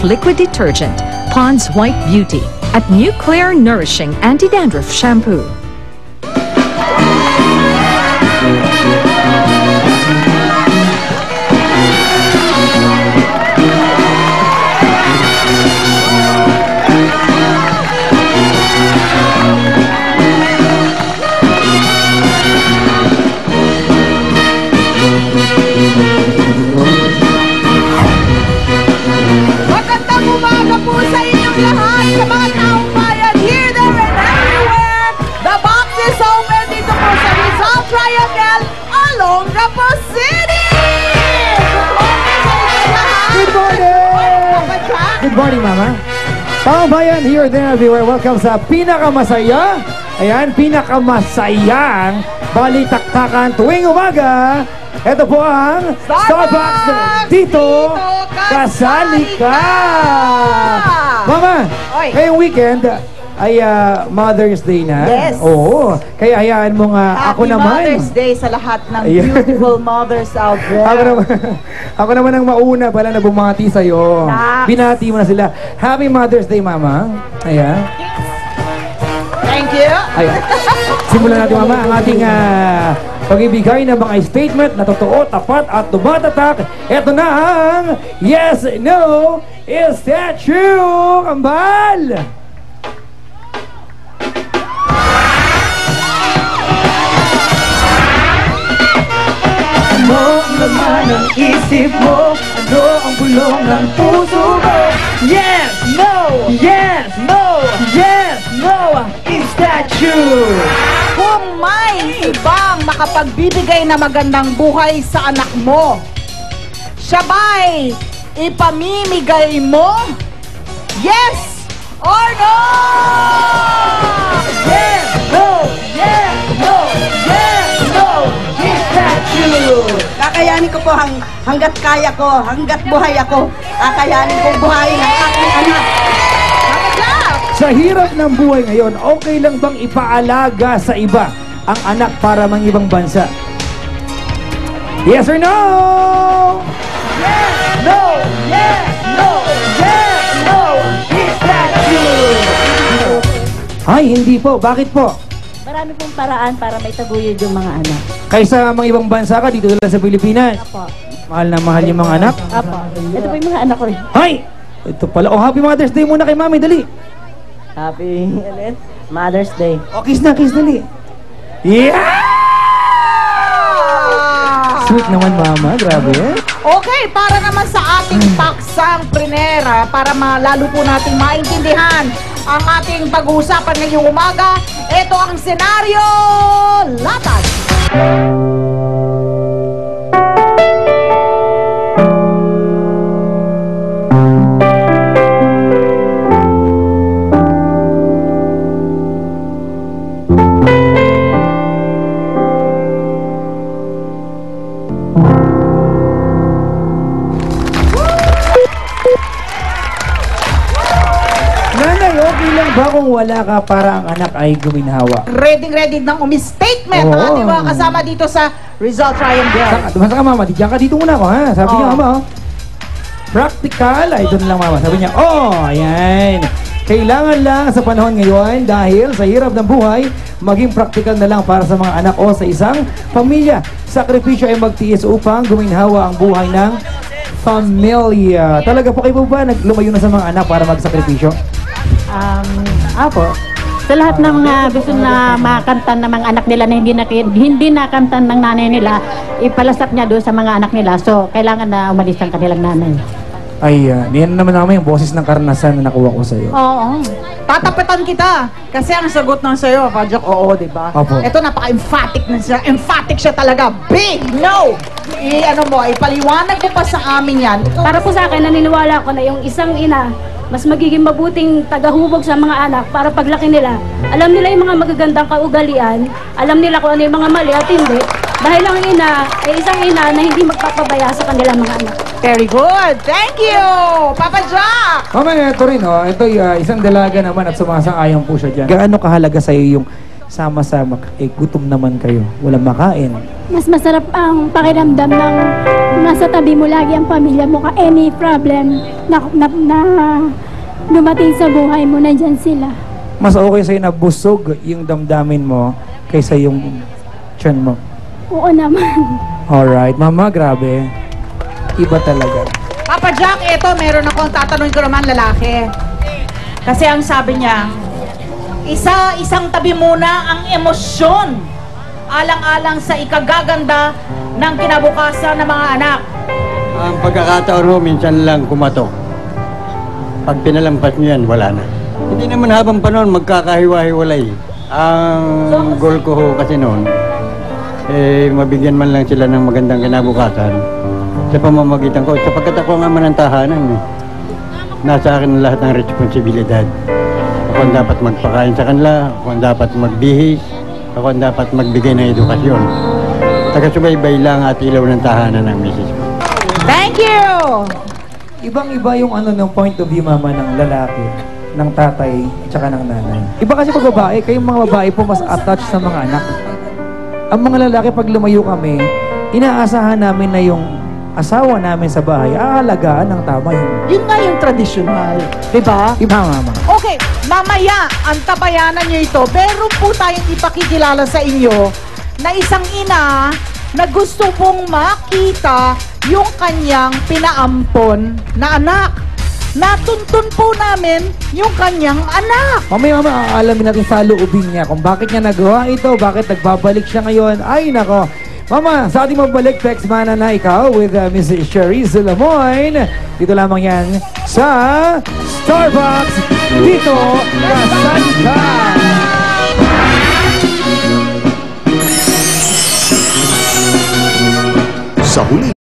Liquid detergent, Pond's White Beauty, at New Clear Nourishing Anti-Dandruff Shampoo. Magandang umaga po sa inyong lahat, sa mga taong bayan, here, there, and everywhere. The box is open dito po sa Rizal Triangle, Olongapo City! Good morning! Good morning, Mama. Taong bayan, here, there, and everywhere. Welcome sa pinakamasaya, ayan, pinakamasayang balitaktakan tuwing umaga. Ito po ang Starbucks dito, kasali ka! Mama, ngayong weekend ay Mother's Day na. Yes. Oo. Kaya hayaan mo nga ako naman. Happy Mother's Day sa lahat ng beautiful mothers out there. Ako naman ang mauna pala na bumati sa'yo. Binati mo na sila. Happy Mother's Day, Mama. Ayan. Thank you. Ayan. Simulan natin, Mama, ang ating pag-ibigay ng mga statement na totoo, tapat at tumatatak. Ito na ang Yes, No, Is That True? Kambal! Ano ang laman ng isip mo? Ano ang bulong ng puso mo? Yes, no! Yes, no! Yes, no! Is that true? Kung may ibang makapagbibigay na magandang buhay sa anak mo, siya ba'y ipamimigay mo? Yes or no? Yes, no! Yes, no! Yes, no! Is that true? Kakayanin ko po hanggat kaya ko, hanggat buhay ako, kakayanin kong buhayin ang aking anak. Sa hirap ng buhay ngayon, okay lang bang ipaalaga sa iba ang anak para mang ibang bansa? Yes or no? Yes, no, yes, no, yes, no. Is that true? Ay, hindi po. Bakit po? Marami pong paraan para may taguyod yung mga anak. Kaysa mga ibang bansa ka, dito lang sa Pilipinas. Apo. Mahal na mahal yung mga anak. Apo. Ito po yung mga anak ko eh. Ay! Ito pala. Oh, Happy Mother's Day muna kay Mami. Dali. Happy Mother's Day. Oh, kiss na, kiss. Dali. Yeah! Sweet naman, Mama. Grabe. Okay, para naman sa ating paksang prinera, para lalo po nating maintindihan ang ating pag-uusapan ngayong umaga, ito ang senaryo latag. Okay lang ba kung wala ka para ang anak ay guminhawa? Ready ng umi-statement ang ating mga kasama dito sa Rizal Triangle. Dumasa ka, Mama. Diyan ka dito muna ako, ha? Sabi niya, Mama, practical. Ay, doon lang, Mama. Sabi niya, ayan. Kailangan lang sa panahon ngayon dahil sa hirap ng buhay, maging practical na lang para sa mga anak o sa isang pamilya. Sakripisyo ay magtiis upang guminhawa ang buhay ng pamilya. Talaga po kayo ba naglumayo na sa mga anak para magsakripisyo? Apo. Sa lahat ng mga gusto na makantan ng mga anak nila na hindi nakantan ng nanay nila, ipalasap niya doon sa mga anak nila. So, kailangan na umalis ang kanilang nanay. Ay, yan naman namin yung boses ng karanasan na nakuha ko sa iyo. Oo. Tatapitan kita. Kasi ang sagot ng sa'yo, Pajak, oo, diba? Opo. Ito, napaka-emphatic na siya. Emphatic siya talaga. Big no! Ipaliwanag ko pa sa amin yan. Para po sa akin, naniniwala ko na yung isang ina, mas magiging mabuting tagahubog sa mga anak para paglaki nila. Alam nila yung mga magagandang kaugalian, alam nila kung ano yung mga mali at hindi. Dahil ang ina ay isang ina na hindi magpapabaya sa kanilang mga anak. Very good. Thank you, Papa Jack. Mama, ito rin, ito isang dalaga naman at sumasang-ayon po siya dyan. Gaano kahalaga sa iyo yung sama-sama, gutom naman kayo. Walang makain. Mas masarap ang pakiramdam ng nasa tabi mo lagi ang pamilya mo ka any problem na dumating sa buhay mo, nandyan sila. Mas okay sa'yo na busog yung damdamin mo kaysa yung tiyan mo. Oo naman. Alright, mama, grabe. Iba talaga. Papa Jack, eto, meron akong tatanungin ko naman lalaki. Kasi ang sabi niya, isang tabi muna ang emosyon alang-alang sa ikagaganda ng kinabukasan ng mga anak. Ang pagkakataon mo, minsan lang kumatok. Pag pinalampas niyo yan, wala na. Hindi naman habang panahon magkakahiwa-hiwalay. Ang goal ko ho kasi noon, mabigyan man lang sila ng magandang kinabukasan sa pamamagitan ko. Sapagkat ako ang ama ng tahanan. Nasa akin lahat ng responsibilidad. Ako ang dapat magpakain sa kanila, ako ang dapat magbihis, ako ang dapat magbigay ng edukasyon. Taga-subaybay lang at ilaw ng tahanan ng misis ko. Thank you! Ibang-iba yung ng point of view, mama, ng lalaki, ng tatay, at saka ng nanay. Iba kasi pag babae, kayong mga babae po mas attached sa mga anak. Ang mga lalaki, pag lumayo kami, inaasahan namin na yung asawa namin sa bahay, aalagaan ng tama yun. Yun nga yung traditional, di ba? Iba, mama. Okay, mamaya, antabayanan nyo ito. Pero po tayong ipakikilala sa inyo na isang ina na gusto pong makita yung kanyang pinaampon na anak. Natuntun po namin yung kanyang anak. Mamaya, mama, aalamin natin sa loobin niya kung bakit niya nagawa ito, bakit nagbabalik siya ngayon. Ay, nako. Mama, sa ating magbalik, text mana na ikaw with Miss Cherise Lamoine. Dito lamang yan sa Starbucks. Dito, kasan ka. Sa huli